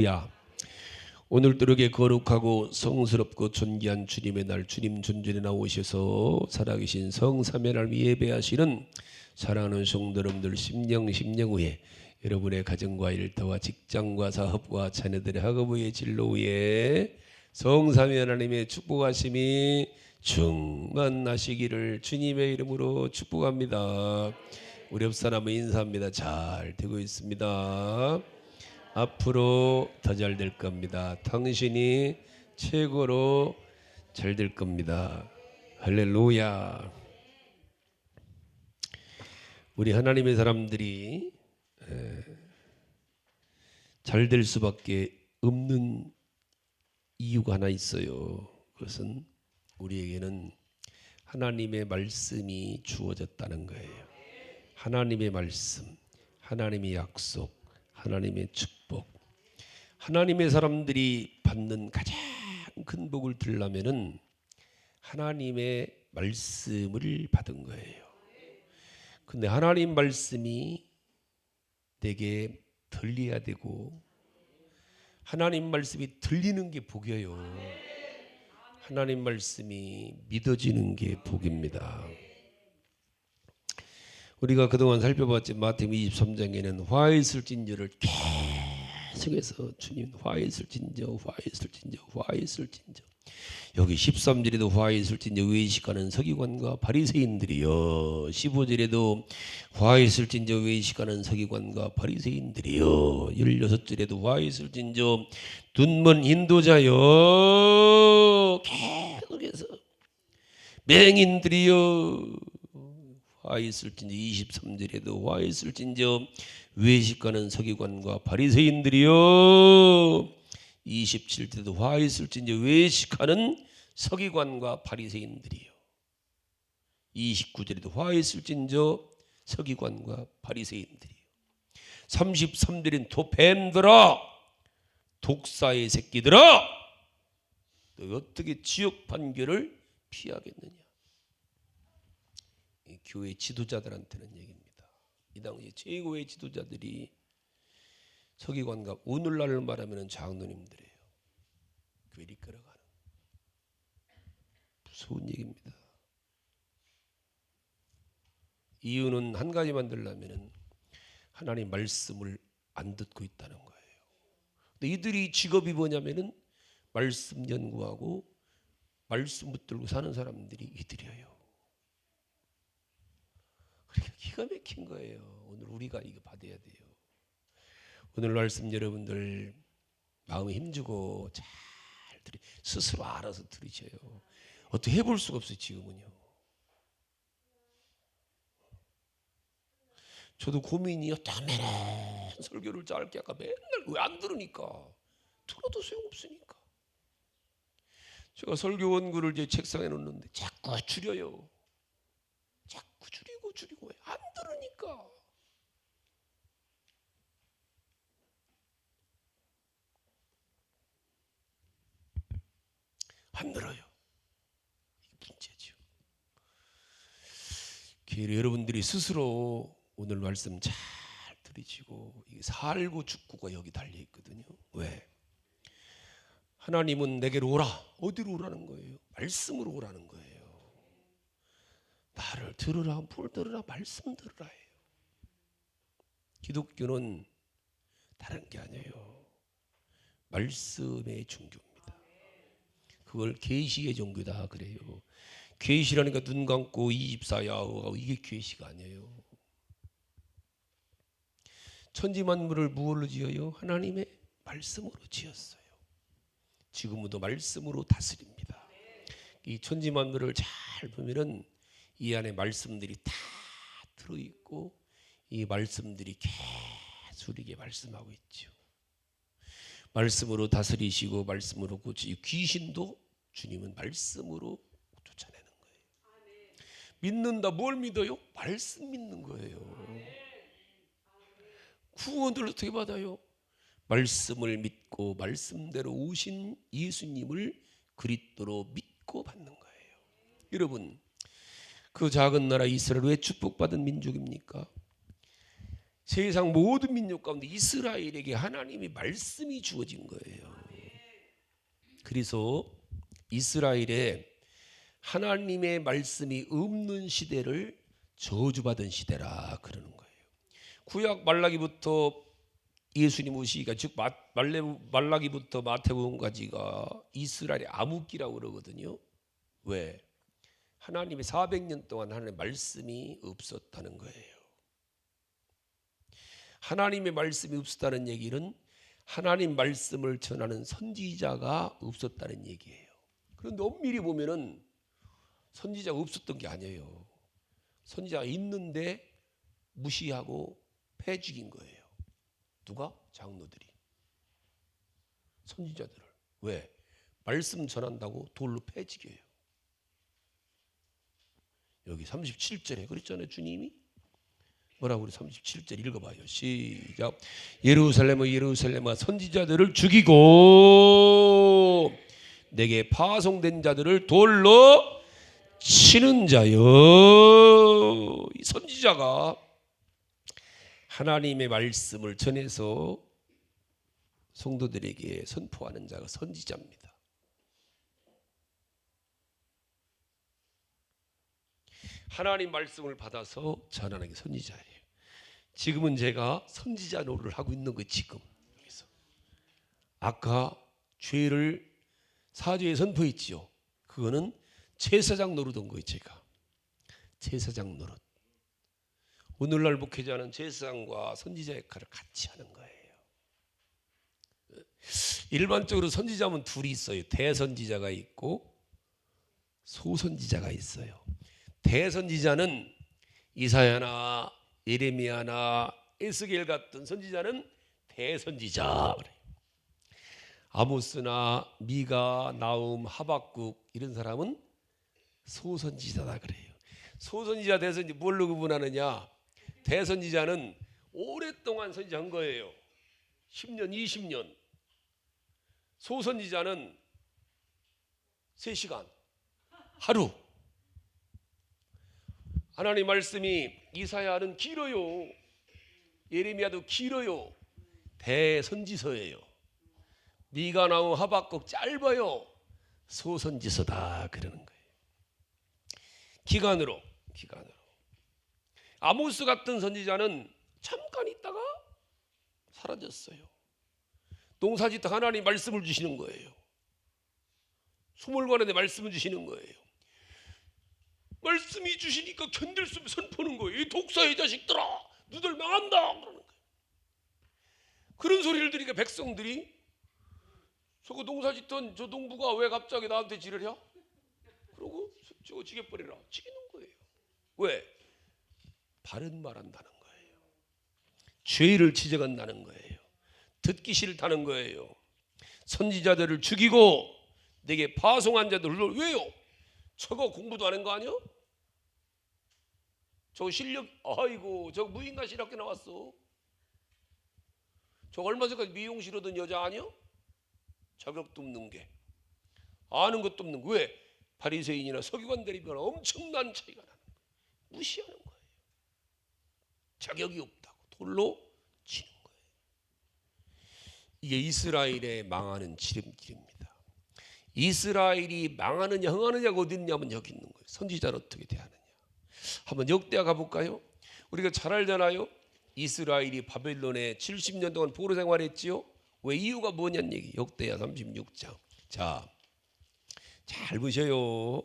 야, 오늘도 이렇게 거룩하고 성스럽고 존귀한 주님의 날, 주님 존전에 나오셔서 살아계신 성삼의 날 예배하시는 사랑하는 성도 여러분들, 심령 후에 여러분의 가정과 일터와 직장과 사업과 자녀들의 학업의 진로 위에 성삼위 하나님의 축복하심이 충만하시기를 주님의 이름으로 축복합니다. 우리 옆사람은 인사합니다. 잘 되고 있습니다. 앞으로 더 잘 될 겁니다. 당신이 최고로 잘 될 겁니다. 할렐루야. 우리 하나님의 사람들이 잘 될 수밖에 없는 이유가 하나 있어요. 그것은 우리에게는 하나님의 말씀이 주어졌다는 거예요. 하나님의 말씀, 하나님의 약속, 하나님의 축복. 하나님의 사람들이 받는 가장 큰 복을 들려면은 하나님의 말씀을 받은 거예요. 근데 하나님 말씀이 내게 들려야 되고 하나님 말씀이 들리는 게 복이에요. 하나님 말씀이 믿어지는 게 복입니다. 우리가 그동안 살펴봤지 마태복음 23장에는 화있을진저를 계속해서 주님 화있을진저 여기 13절에도 화있을진저 외식하는 서기관과 바리새인들이여 15절에도 화있을진저 외식하는 서기관과 바리새인들이여 16절에도 화있을진저 눈먼 인도자여 계속해서 맹인들이여 화있을진저 23절에도 화있을진저 외식하는 서기관과 바리새인들이여 27절에도 화있을진저 외식하는 서기관과 바리새인들이여 29절에도 화있을진저 서기관과 바리새인들이여 33절엔 도뱀들아 독사의 새끼들아 너 어떻게 지옥 판결을 피하겠느냐. 교회 지도자들한테는 얘기입니다. 이 당시 최고의 지도자들이 서기관과 오늘날을 말하면 장로님들이에요. 교회를 이끌어가는 무서운 얘기입니다. 이유는 한 가지만 들려면 하나님 말씀을 안 듣고 있다는 거예요. 근데 이들이 직업이 뭐냐면은 말씀 연구하고 말씀 붙들고 사는 사람들이 이들이에요. 그러니까 기가 막힌 거예요. 오늘 우리가 이거 받아야 돼요. 오늘 말씀 여러분들 마음에 힘주고 잘 스스로 알아서 들으셔요. 어떻게 해볼 수가 없어요. 지금은요. 저도 고민이 어쩌면 설교를 짧게 할까 맨날 왜 안 들으니까 들어도 소용없으니까 제가 설교 원고를 제 책상에 놓는데 자꾸 줄여요. 자꾸 줄이고 왜 안 들으니까. 안 들어요. 이게 문제죠. 여러분들이 스스로 오늘 말씀 잘 들으시고 살고 죽고가 여기 달려 있거든요. 왜? 하나님은 내게로 오라. 어디로 오라는 거예요? 말씀으로 오라는 거예요. 나를 들으라, 뭘 들으라, 말씀 들으라 해요. 기독교는 다른 게 아니에요. 말씀의 종교입니다. 그걸 계시의 종교다 그래요. 계시라니까 눈 감고 24야호 이게 계시가 아니에요. 천지 만물을 무엇으로 지어요? 하나님의 말씀으로 지었어요. 지금도 말씀으로 다스립니다. 이 천지 만물을 잘 보면은 이 안에 말씀들이 다 들어있고 이 말씀들이 계속 우리에게 말씀하고 있죠. 말씀으로 다스리시고 말씀으로 고치시고 귀신도 주님은 말씀으로 쫓아내는 거예요. 믿는다. 뭘 믿어요? 말씀 믿는 거예요. 구원을 어떻게 받아요? 말씀을 믿고 말씀대로 오신 예수님을 그리스도로 믿고 받는 거예요. 여러분 그 작은 나라 이스라엘 왜 축복받은 민족입니까? 세상 모든 민족 가운데 이스라엘에게 하나님의 말씀이 주어진 거예요. 그래서 이스라엘에 하나님의 말씀이 없는 시대를 저주받은 시대라 그러는 거예요. 구약 말라기부터 예수님 오시기가, 즉 말라기부터 마태복음까지가 이스라엘의 암흑기라고 그러거든요. 왜? 하나님의 400년 동안 하나님의 말씀이 없었다는 거예요. 하나님의 말씀이 없었다는 얘기는 하나님 말씀을 전하는 선지자가 없었다는 얘기예요. 그런데 엄밀히 보면은 선지자가 없었던 게 아니에요. 선지자가 있는데 무시하고 패 죽인 거예요. 누가? 장로들이. 선지자들을. 왜? 말씀 전한다고 돌로 패 죽여요. 여기 37절에 그랬잖아요. 주님이 뭐라고 그래? 37절 읽어봐요. 시작. 예루살렘아 예루살렘아 선지자들을 죽이고 내게 파송된 자들을 돌로 치는 자여. 이 선지자가 하나님의 말씀을 전해서 성도들에게 선포하는 자가 선지자입니다. 하나님 말씀을 받아서 전하는 게 선지자예요. 지금은 제가 선지자 노릇을 하고 있는 거예요. 지금 여기서 아까 죄를 사죄에 선포했지요. 그거는 제사장 노릇한 거예요. 제가 제사장 노릇. 오늘날 목회자는 제사장과 선지자 역할을 같이 하는 거예요. 일반적으로 선지자는 둘이 있어요. 대선지자가 있고 소선지자가 있어요. 대선지자는 이사야나 예레미야나 에스겔 같은 선지자는 대선지자. 아모스나 미가, 나움, 하박국 이런 사람은 소선지자다 그래요. 소선지자, 대선지자 뭘로 구분하느냐? 대선지자는 오랫동안 선지자한 거예요. 10년, 20년. 소선지자는 3시간, 하루. 하나님 말씀이 이사야는 길어요. 예레미야도 길어요. 대선지서예요. 미가, 나움, 하박국 짧아요. 소선지서다 그러는 거예요. 기간으로. 아모스 같은 선지자는 잠깐 있다가 사라졌어요. 농사짓다 하나님 말씀을 주시는 거예요. 수몰관에 말씀을 주시는 거예요. 말씀이 주시니까 견딜 수 없이 선포하는 거예요. 이 독사의 자식들아, 너들 망한다 그러는 거예요. 그런 소리를 들으니까 백성들이 저거 농사짓던 저 농부가 왜 갑자기 나한테 지르랴? 그러고 저거 죽여버리라 죽이는 거예요. 왜? 바른 말 한다는 거예요. 죄를 지적한다는 거예요. 듣기 싫다는 거예요. 선지자들을 죽이고 내게 파송한 자들을 왜요? 저거 공부도 하는 거 아니요? 저거 실력, 아이고 저거 무인가 실학교 나왔어. 저거 얼마 전까지 미용실 오던 여자 아니요? 자격도 없는 게, 아는 것도 없는 게. 왜? 바리새인이나 서기관 대리비나 엄청난 차이가 나는 거예요. 무시하는 거예요. 자격이 없다고 돌로 치는 거예요. 이게 이스라엘의 망하는 지름길입니다. 이스라엘이 망하느냐 흥하느냐가 어디 있냐면 여기 있는 거예요. 선지자를 어떻게 대하느냐. 한번 역대하 가볼까요? 우리가 잘 알잖아요. 이스라엘이 바벨론에 70년 동안 포로 생활했지요. 왜? 이유가 뭐냐는 얘기. 역대하 36장. 자, 잘 보셔요.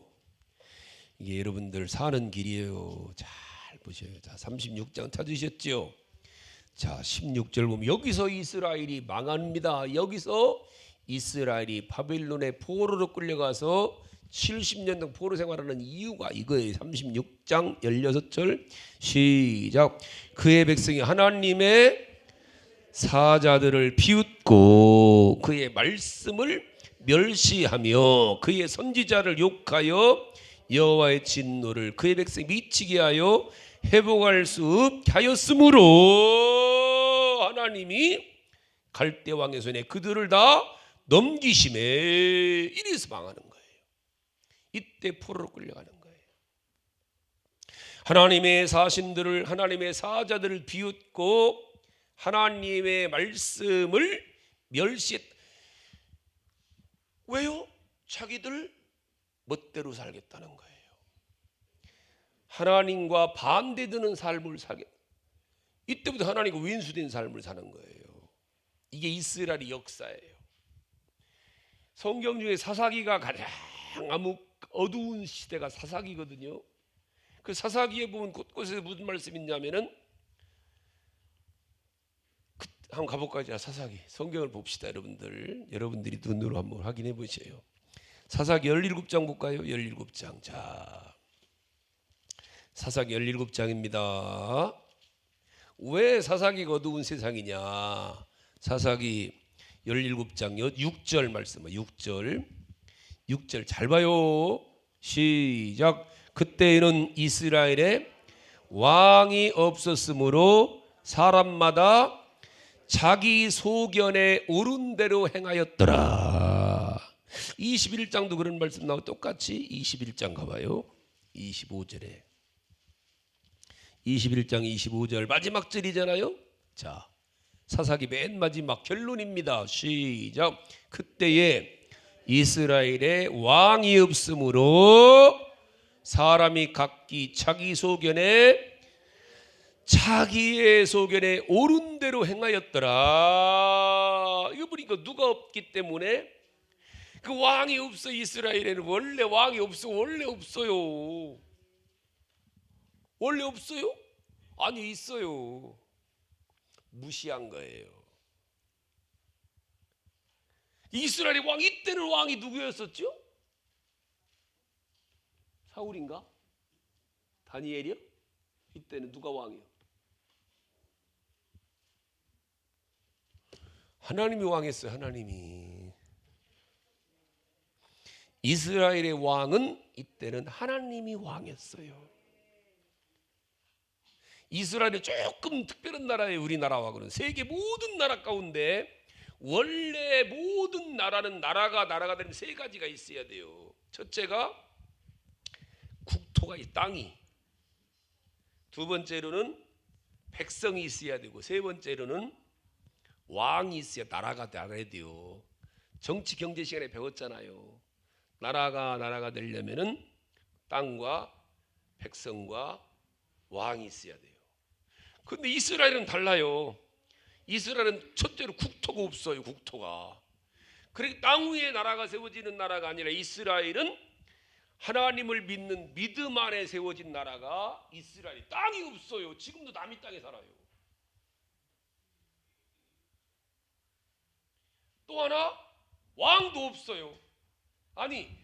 이게 여러분들 사는 길이에요. 잘 보셔요. 자, 36장 찾으셨죠? 자, 16절 보면 여기서 이스라엘이 망합니다. 여기서 이스라엘이 바벨론의 포로로 끌려가서 70년 동안 포로 생활하는 이유가 이거예요. 36장 16절 시작. 그의 백성이 하나님의 사자들을 비웃고 그의 말씀을 멸시하며 그의 선지자를 욕하여 여호와의 진노를 그의 백성이 미치게 하여 회복할 수 없게 하였으므로 하나님이 갈대 왕의 손에 그들을 다 넘기심에 이래서 망하는 거예요. 이때 포로로 끌려가는 거예요. 하나님의 사신들을, 하나님의 사자들을 비웃고 하나님의 말씀을 멸시했. 왜요? 자기들 멋대로 살겠다는 거예요. 하나님과 반대되는 삶을 살겠다. 이때부터 하나님과 윈수된 삶을 사는 거예요. 이게 이스라엘의 역사예요. 성경 중에 사사기가 가장 어두운 시대가 사사기거든요. 그 사사기에 보면 곳곳에 무슨 말씀이 있냐면은, 한번 가볼까요? 자, 사사기 성경을 봅시다. 여러분들이 눈으로 한번 확인해 보세요. 사사기 17장 볼까요? 17장. 자, 사사기 17장입니다. 왜 사사기가 어두운 세상이냐? 사사기 17장 6절 말씀, 6절 잘 봐요. 시작. 그때에는 이스라엘에 왕이 없었으므로 사람마다 자기 소견에 옳은 대로 행하였더라. 21장도 그런 말씀 나오고 똑같이 21장 가봐요. 25절에 21장 25절 마지막 절이잖아요. 자, 사사기 맨 마지막 결론입니다. 시작. 그때에 이스라엘에 왕이 없으므로 사람이 각기 자기의 소견에 옳은 대로 행하였더라. 이거 보니까 누가 없기 때문에, 그 왕이 없어. 이스라엘에는 원래 왕이 없어. 원래 없어요. 원래 없어요? 아니, 있어요. 무시한 거예요. 이스라엘의 왕, 이때는 왕이 누구였었죠? 사울인가? 다니엘이요? 이때는 누가 왕이요? 하나님이 왕했어요. 하나님이. 이스라엘의 왕은 이때는 하나님이 왕했어요. 이스라엘이 조금 특별한 나라예요. 우리나라하고는. 세계 모든 나라 가운데 원래 모든 나라는 나라가 되면 세 가지가 있어야 돼요. 첫째가 국토가, 땅이. 두 번째로는 백성이 있어야 되고, 세 번째로는 왕이 있어야 나라가 돼요. 정치 경제 시간에 배웠잖아요. 나라가 되려면은 땅과 백성과 왕이 있어야 돼요. 근데 이스라엘은 달라요. 이스라엘은 첫째로 국토가 없어요. 국토가. 그러니까 땅 위에 나라가 세워지는 나라가 아니라, 이스라엘은 하나님을 믿는 믿음 안에 세워진 나라가 이스라엘이. 땅이 없어요. 지금도 남이 땅에 살아요. 또 하나, 왕도 없어요. 아니,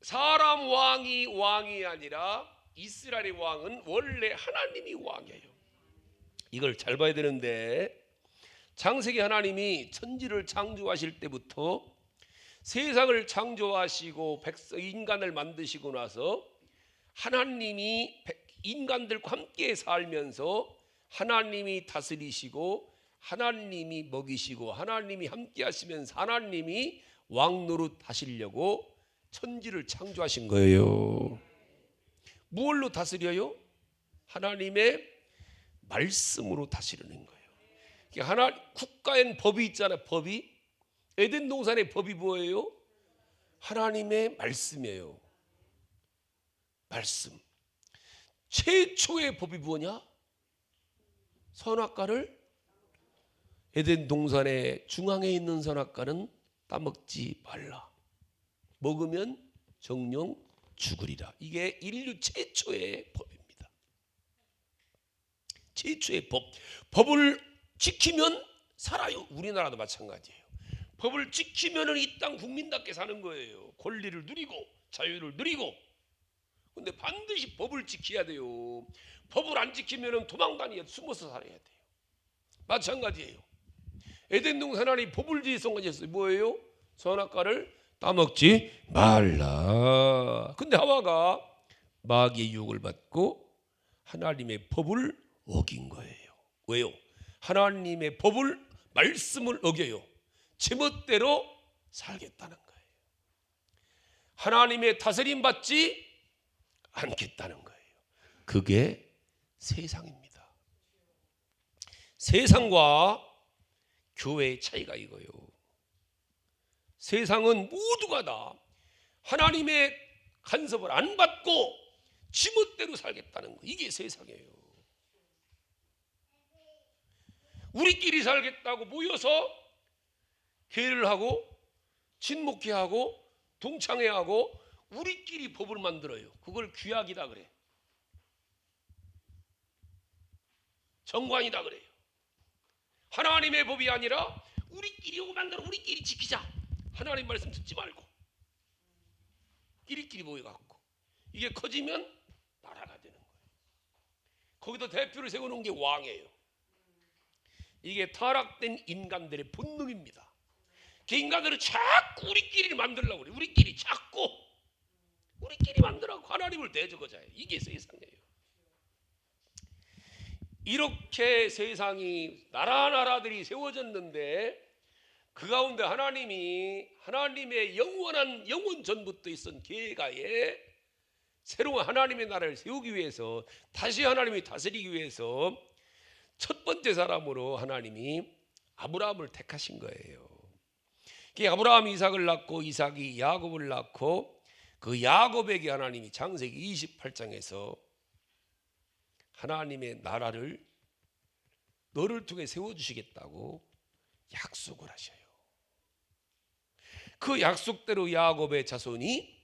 사람 왕이 아니라 이스라엘의 왕은 원래 하나님이 왕이에요. 이걸 잘 봐야 되는데, 창세기 하나님이 천지를 창조하실 때부터 세상을 창조하시고 인간을 만드시고 나서 하나님이 인간들과 함께 살면서 하나님이 다스리시고 하나님이 먹이시고 하나님이 함께 하시면서 하나님이 왕 노릇 하시려고 천지를 창조하신 거예요. 무엇로 다스려요? 하나님의 말씀으로 다스리는 거예요. 국가엔 법이 있잖아요. 법이. 에덴 동산의 법이 뭐예요? 하나님의 말씀이에요. 말씀. 최초의 법이 뭐냐? 선악과를, 에덴 동산의 중앙에 있는 선악과는 따먹지 말라. 먹으면 정령 죽으리라. 이게 인류 최초의 법입니다. 최초의 법. 법을 지키면 살아요. 우리나라도 마찬가지예요. 법을 지키면 이 땅 국민답게 사는 거예요. 권리를 누리고 자유를 누리고. 근데 반드시 법을 지켜야 돼요. 법을 안 지키면 도망다니야, 숨어서 살아야 돼요. 마찬가지예요. 에덴 동산 하나님이 법을 지성하셨어요. 뭐예요? 선악과를 따먹지 말라. 근데 하와가 마귀의 유혹을 받고 하나님의 법을 어긴 거예요. 왜요? 하나님의 법을, 말씀을 어겨요. 제멋대로 살겠다는 거예요. 하나님의 다스림 받지 않겠다는 거예요. 그게 세상입니다. 세상과 교회의 차이가 이거요. 세상은 모두가 다 하나님의 간섭을 안 받고 지멋대로 살겠다는 거, 이게 세상이에요. 우리끼리 살겠다고 모여서 회의를 하고 친목회하고 동창회하고 우리끼리 법을 만들어요. 그걸 규약이다 그래. 정관이다 그래요. 하나님의 법이 아니라 우리끼리 이거 만들어 우리끼리 지키자. 하나님 말씀 듣지 말고 끼리끼리 모여갖고 이게 커지면 나라가 되는 거예요. 거기다 대표를 세워놓은 게 왕이에요. 이게 타락된 인간들의 본능입니다. 그 인간들은 자꾸 우리끼리 만들려고 그래. 우리끼리 자꾸 우리끼리 만들라고 하나님을 대적하자요. 이게 세상이에요. 이렇게 세상이 나라들이 세워졌는데 그 가운데 하나님의 영원 전부터 있던 계가에 새로운 하나님의 나라를 세우기 위해서 다시 하나님이 다스리기 위해서 첫 번째 사람으로 하나님이 아브라함을 택하신 거예요. 아브라함이 이삭을 낳고 이삭이 야곱을 낳고 그 야곱에게 하나님이 창세기 28장에서 하나님의 나라를 너를 통해 세워주시겠다고 약속을 하셔요. 그 약속대로 야곱의 자손이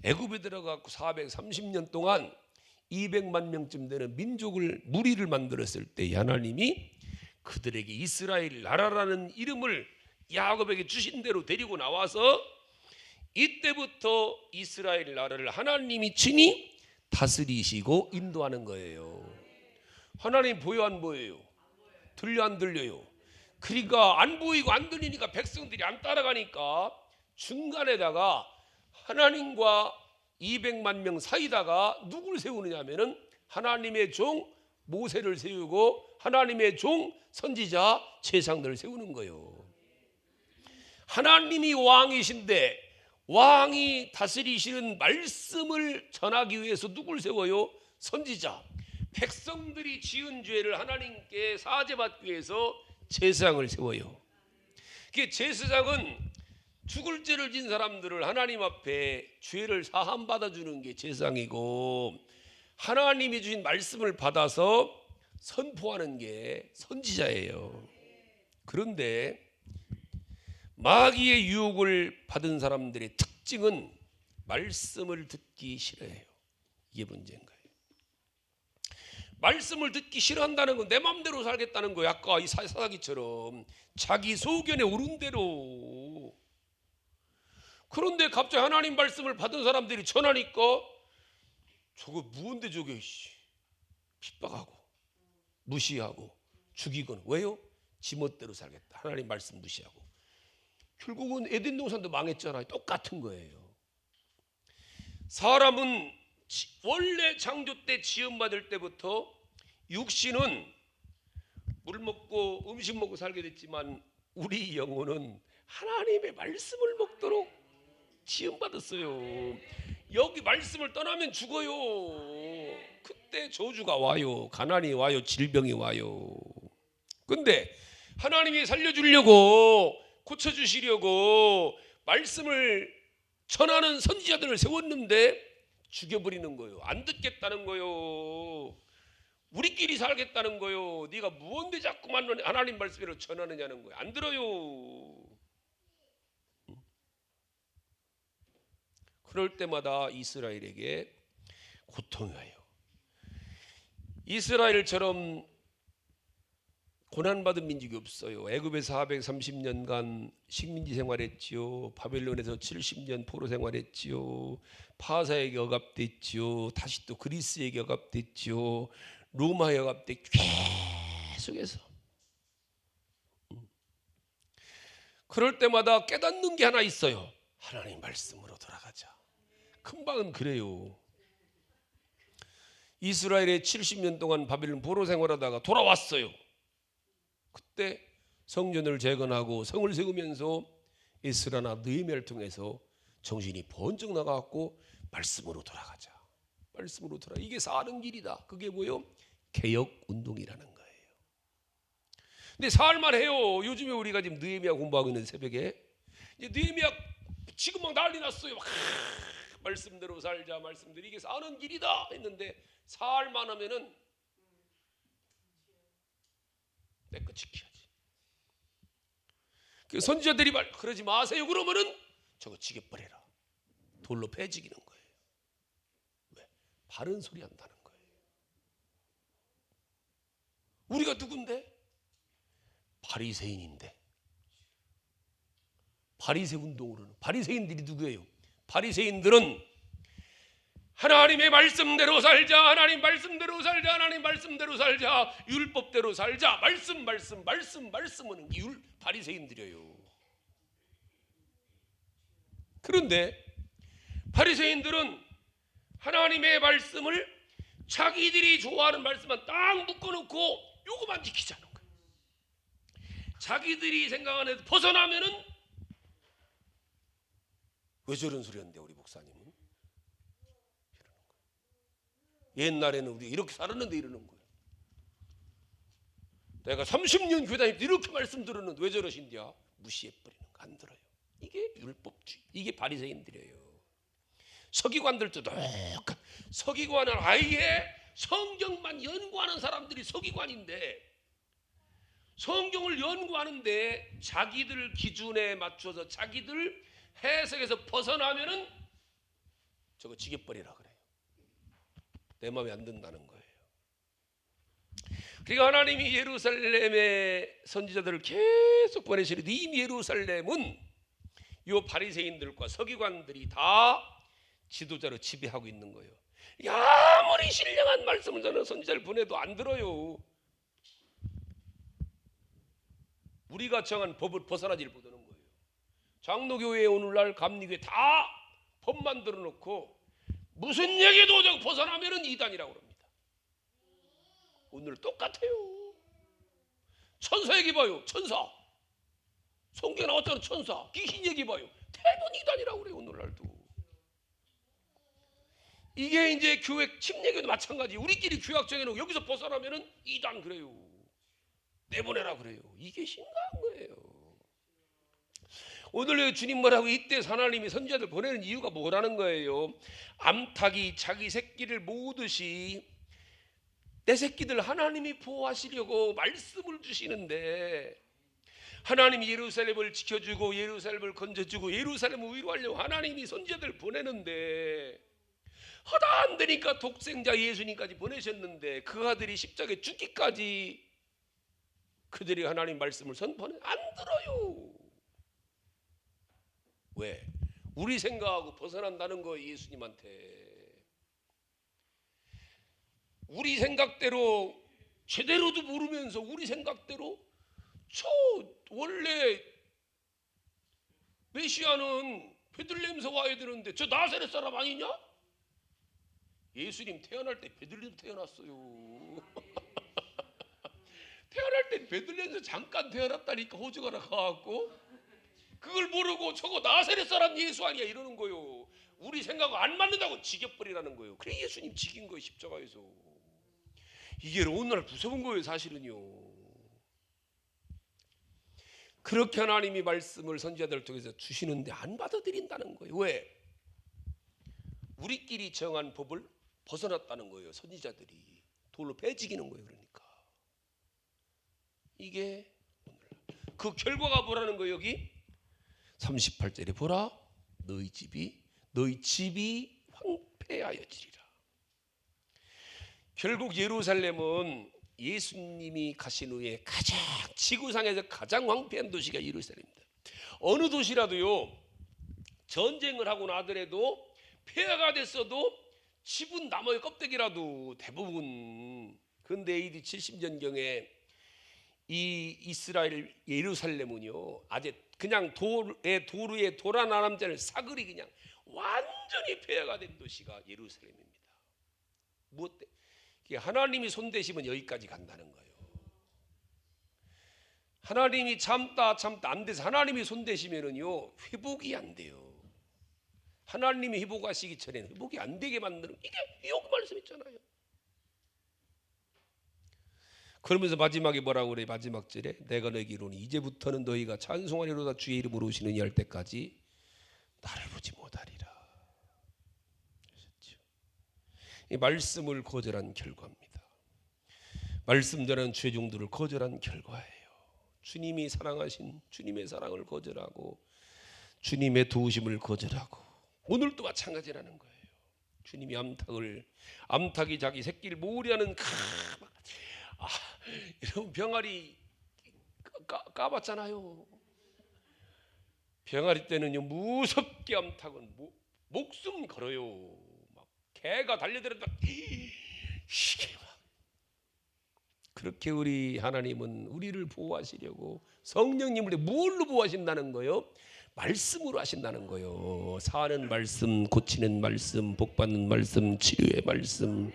애굽에 들어가고 430년 동안 200만 명쯤 되는 무리를 만들었을 때 하나님이 그들에게 이스라엘 나라라는 이름을 야곱에게 주신 대로 데리고 나와서 이때부터 이스라엘 나라를 하나님이 친히 다스리시고 인도하는 거예요. 하나님 보여 안 보여요? 들려 안 들려요? 그러니까 안 보이고 안 들리니까 백성들이 안 따라가니까 중간에다가 하나님과 200만 명 사이다가 누굴 세우느냐 하면은 하나님의 종 모세를 세우고 하나님의 종 선지자 제사장들을 세우는 거예요. 하나님이 왕이신데 왕이 다스리시는 말씀을 전하기 위해서 누굴 세워요? 선지자. 백성들이 지은 죄를 하나님께 사죄받기 위해서 제사장을 세워요. 그 제사장은 죽을 죄를 진 사람들을 하나님 앞에 죄를 사함 받아주는 게 제사장이고 하나님이 주신 말씀을 받아서 선포하는 게 선지자예요. 그런데 마귀의 유혹을 받은 사람들의 특징은 말씀을 듣기 싫어해요. 이게 문제인 거예요. 말씀을 듣기 싫어한다는 건 내 마음대로 살겠다는 거예요. 아까 이 사사기처럼 자기 소견에 오른 대로. 그런데 갑자기 하나님 말씀을 받은 사람들이 전하니까 저거 무언데 저게 핍박하고 무시하고 죽이거나. 왜요? 지멋대로 살겠다. 하나님 말씀 무시하고. 결국은 에덴 동산도 망했잖아요. 똑같은 거예요. 사람은 원래 창조 때 지음받을 때부터 육신은 물 먹고 음식 먹고 살게 됐지만 우리 영혼은 하나님의 말씀을 먹도록 지음받았어요. 여기 말씀을 떠나면 죽어요. 그때 저주가 와요. 가난이 와요. 질병이 와요. 근데 하나님이 살려주려고 고쳐주시려고 말씀을 전하는 선지자들을 세웠는데 죽여버리는 거예요. 안 듣겠다는 거예요. 우리끼리 살겠다는 거예요. 네가 무언데 자꾸만 하나님 말씀을 전하느냐는 거예요. 안 들어요. 그럴 때마다 이스라엘에게 고통이 와요. 이스라엘처럼 고난받은 민족이 없어요. 애굽에서 430년간 식민지 생활했지요. 바벨론에서 70년 포로 생활했지요. 파사에게 억압됐지요. 다시 또 그리스에게 억압됐지요. 로마에 억압돼 계속해서. 그럴 때마다 깨닫는 게 하나 있어요. 하나님 말씀으로 돌아가자. 금방은 그래요. 이스라엘에 70년 동안 바벨론 포로 생활하다가 돌아왔어요. 그때 성전을 재건하고 성을 세우면서 에스라나 느헤미야를 통해서 정신이 번쩍 나가고 말씀으로 돌아가자. 말씀으로 돌아. 이게 사는 길이다. 그게 뭐요? 개혁운동이라는 거예요. 근데 살만 해요. 요즘에 우리가 지금 느헤미야 공부하고 있는 새벽에 이제 느헤미야 지금 막 난리 났어요. 막 말씀대로 살자, 말씀대로 이게 사는 길이다 했는데 살만 하면은 내 거 지켜야지. 그 선지자들이 말 그러지 마세요. 그러면은 저거 지게버려라. 돌로 패지기는 거예요. 왜? 바른 소리 한다는 거예요. 우리가 누군데? 바리새인인데. 바리새 운동으로는 바리새인들이 누구예요? 바리새인들은 하나님의 말씀대로 살자, 하나님 말씀대로 살자, 하나님 말씀대로 살자, 율법대로 살자, 말씀은 바리새인들이에요. 그런데 바리새인들은 하나님의 말씀을 자기들이 좋아하는 말씀만 딱 묶어놓고 요거만 지키자는 거예요. 자기들이 생각하는 데서 벗어나면은 왜 저런 소리 하는데 우리 목사님은? 이러는 거예요. 옛날에는 우리 이렇게 살았는데 이러는 거예요. 내가 30년 교회 다닐 때 이렇게 말씀 들었는데 왜 저러신디야? 무시해버리는 거. 안 들어요. 이게 율법주의, 이게 바리새인들이에요. 서기관들도 똑같. 서기관은 아예 성경만 연구하는 사람들이 서기관인데 성경을 연구하는데 자기들 기준에 맞춰서 자기들 해석에서 벗어나면은 저거 지게버리라 그래요. 내 마음에 안 든다는 거예요. 그러니까 하나님이 예루살렘의 선지자들을 계속 보내시는데 이미 예루살렘은 이 바리새인들과 서기관들이 다 지도자로 지배하고 있는 거예요. 아무리 신령한 말씀을 전하는 선지자를 보내도 안 들어요. 우리가 정한 법을 벗어나질 못하는 거예요. 장로교회 오늘날 감리교회 다 법 만들어 놓고 무슨 얘기도 저 벗어나면은 이단이라고 합니다. 오늘 똑같아요. 천사 얘기 봐요. 천사. 성경에 나왔잖아요. 천사. 귀신 얘기 봐요. 대부분 이단이라고 그래요. 오늘날도. 이게 이제 교회 침례교도 마찬가지. 우리끼리 규약 정해놓고 여기서 벗어나면은 이단 그래요. 내보내라 그래요. 이게 심각한 거예요. 오늘 주님 뭐라고 이때 하나님이 선지자들 보내는 이유가 뭐라는 거예요? 암탉이 자기 새끼를 모으듯이 내 새끼들 하나님이 보호하시려고 말씀을 주시는데 하나님이 예루살렘을 지켜주고 예루살렘을 건져주고 예루살렘을 위로하려고 하나님이 선지자들 보내는데 하다 안 되니까 독생자 예수님까지 보내셨는데 그 아들이 십자가에 죽기까지 그들이 하나님 말씀을 선포하는 안 들어요. 왜? 우리 생각하고 벗어난다는 거예요. 예수님한테. 우리 생각대로 제대로도 모르면서 우리 생각대로 저 원래 메시아는 베들레헴에서 와야 되는데 저 나사렛 사람 아니냐? 예수님 태어날 때 베들레헴 태어났어요. 태어날 때 베들레헴에서 잠깐 태어났다니까 호주가 나가갖고 그걸 모르고 저거 나사렛 사람 예수 아니야 이러는 거예요. 우리 생각과 안 맞는다고 지겨버리라는 거예요. 그래 예수님 지긴 거예요. 십자가에서. 이게 오늘날 무서운 거예요. 사실은요. 그렇게 하나님이 말씀을 선지자들 통해서 주시는데 안 받아들인다는 거예요. 왜? 우리끼리 정한 법을 벗어났다는 거예요. 선지자들이 돌로 베지기는 거예요. 그러니까 이게 오늘날 그 결과가 뭐라는 거예요. 여기 38절에 보라 너희 집이 황폐하여지리라. 결국 예루살렘은 예수님이 가신 후에 가장 지구상에서 가장 황폐한 도시가 예루살렘입니다. 어느 도시라도요 전쟁을 하고 나더라도 폐허가 됐어도 집은 나무의 껍데기라도 대부분. 그런데 AD 70년경에 이 이스라엘 예루살렘은요 아주 그냥 도루에 도라나람자를 사거리 그냥 완전히 폐허가 된 도시가 예루살렘입니다. 무엇 때문에? 하나님이 손대시면 여기까지 간다는 거예요. 하나님이 참다 안 돼서 하나님이 손대시면은요 회복이 안 돼요. 하나님이 회복하시기 전에는 회복이 안 되게 만드는 이게 욥 말씀 있잖아요. 그러면서 마지막에 뭐라고 그래? 마지막 절에 내가 너에게 이르노니 이제부터는 너희가 찬송하리로다 주의 이름으로 오시느니 할 때까지 나를 보지 못하리라. 그렇죠? 이 말씀을 거절한 결과입니다. 말씀 전하는 주의 종들을 거절한 결과예요. 주님이 사랑하신 주님의 사랑을 거절하고 주님의 도우심을 거절하고 오늘도 마찬가지라는 거예요. 주님이 암탉이 자기 새끼를 모으려는 여러분 병아리 까봤잖아요. 병아리 때는요 무섭게 암탉은 목숨 걸어요. 막 개가 달려들어도 이게 막 그렇게 우리 하나님은 우리를 보호하시려고 성령님을 뭘로 보호하신다는 거예요? 말씀으로 하신다는 거예요. 사는 말씀, 고치는 말씀, 복받는 말씀, 치료의 말씀,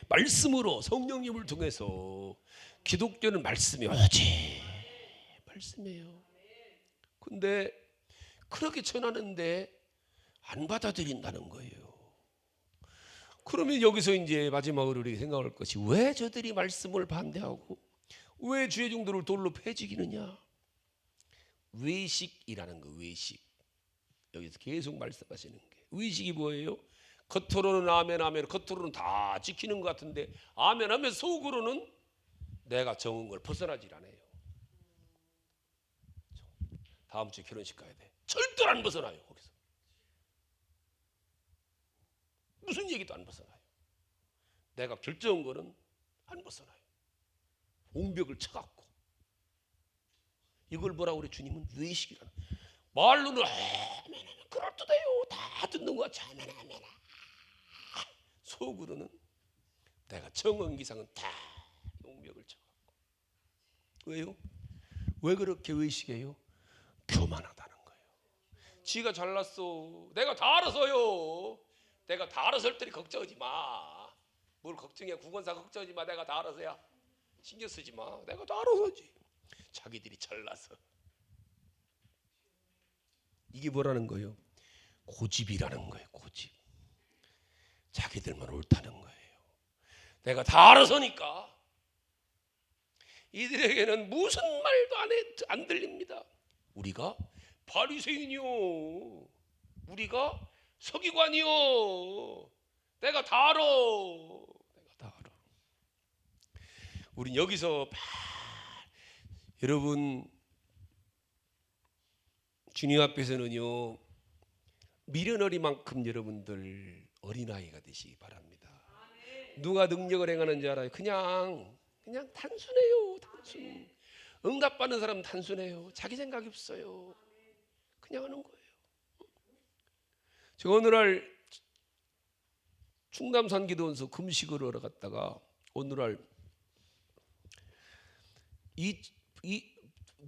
말씀으로 성령님을 통해서 기독교는 말씀이 오지 말씀이에요. 근데 그렇게 전하는데 안 받아들인다는 거예요. 그러면 여기서 이제 마지막으로 우리가 생각할 것이 왜 저들이 말씀을 반대하고 왜 주의 종들을 돌로 패지기느냐? 외식이라는 거. 외식. 여기서 계속 말씀하시는 게 외식이 뭐예요? 겉으로는 아멘 아멘, 겉으로는 다 지키는 것 같은데 아멘 하면 속으로는 내가 정한 걸 벗어나질 않아요. 다음 주에 결혼식 가야 돼. 절대로 안 벗어나요. 거기서 무슨 얘기도 안 벗어나요. 내가 결정한 거는 안 벗어나요. 옹벽을 쳐갖고 이걸 뭐라고 그래? 주님은 외식이라는. 말로는 아멘 아멘 그럴듯해요. 다 듣는 거 같이 아멘 아멘. 속으로는 내가 정한 기상은 다 용벽을 쳐갖고. 왜요? 왜 그렇게 외식해요? 교만하다는 거예요. 지가 잘났어. 내가 다 알아서요. 내가 다 알아서 할 테니 걱정하지 마. 뭘 걱정해? 구건사 걱정하지 마. 내가 다 알아서야. 신경 쓰지 마. 내가 다 알아서 하지. 자기들이 잘나서. 이게 뭐라는 거예요? 고집이라는 거예요. 고집. 자기들만 옳다는 거예요. 내가 다 알아서니까 이들에게는 무슨 말도 안 들립니다. 우리가 바리새인이요, 우리가 서기관이요, 내가 다 알아. 내가 다 알아. 우린 여기서 여러분 주님 앞에서는요 미련어리만큼 여러분들 어린아이가 되시기 바랍니다. 누가 능력을 행하는지 알아요? 그냥 단순해요. 단순. 응답받는 사람은 단순해요. 자기 생각이 없어요. 그냥 하는 거예요. 제가 어느 날 충남산 기도원서 금식을 하러 갔다가 어느 날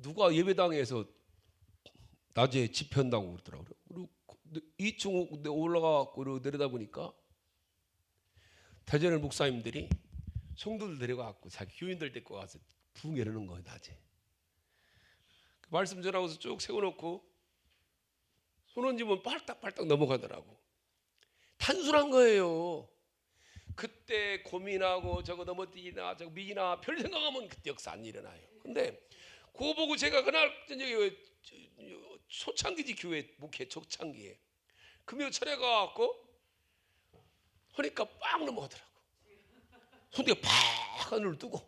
누가 예배당에서 낮에 집회한다고 그러더라고요. 그리고 2층 올라가고 내려다 보니까 대전의 목사님들이 성도들 데려가고 자기 교인들 데리고 가서 붕 이러는 거예요. 낮에 말씀 전하고서 쭉 세워놓고 손 얹으면 빨딱빨딱 넘어가더라고. 단순한 거예요. 그때 고민하고 저거 넘어뜨리나 저거 미나 별 생각하면 그때 역사 안 일어나요. 근데 그거 보고 제가 그날 저녁에 초창기지 교회 목회 초창기에 금요 철에 가갖고 하니까 빡 넘어가더라고. 손뒤가 팍 하늘을 뜨고.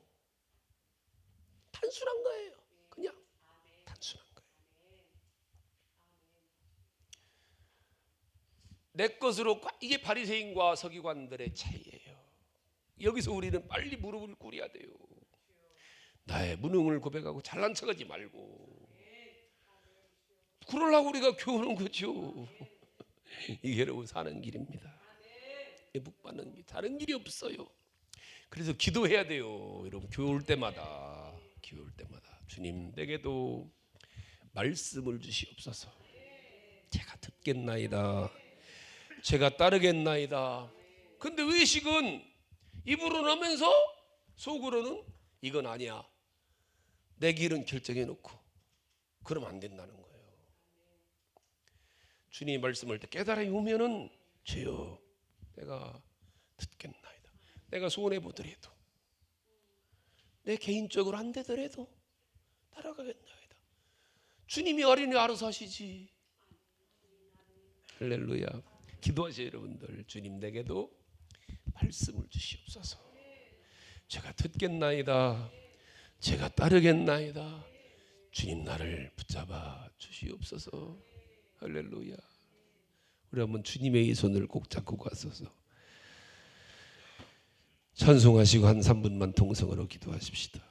단순한 거예요. 그냥 단순한 거예요. 내 것으로 이게 바리새인과 서기관들의 차이예요. 여기서 우리는 빨리 무릎을 꿇어야 돼요. 나의 무능을 고백하고 잘난 척하지 말고. 그러려고 우리가 교훈하는 거죠. 이게 여러분 사는 길입니다. 복받는 길 다른 길이 없어요. 그래서 기도해야 돼요. 여러분 교회 올 때마다 주님 내게도 말씀을 주시옵소서. 제가 듣겠나이다. 제가 따르겠나이다. 근데 외식은 입으로는 하면서 속으로는 이건 아니야. 내 길은 결정해 놓고 그러면 안 된다는 거예요. 주님의 말씀을 깨달아 오면은 주여 내가 듣겠나이다. 내가 소원해 보더라도 내 개인적으로 안 되더라도 따라가겠나이다. 주님이 어린이 알아서 하시지. 할렐루야. 기도하세요 여러분들. 주님 내게도 말씀을 주시옵소서. 제가 듣겠나이다. 제가 따르겠나이다. 주님 나를 붙잡아 주시옵소서. 할렐루야. 우리 한번 주님의 이 손을 꼭 잡고 가소서. 찬송하시고 한 3분만 통성으로 기도하십시다.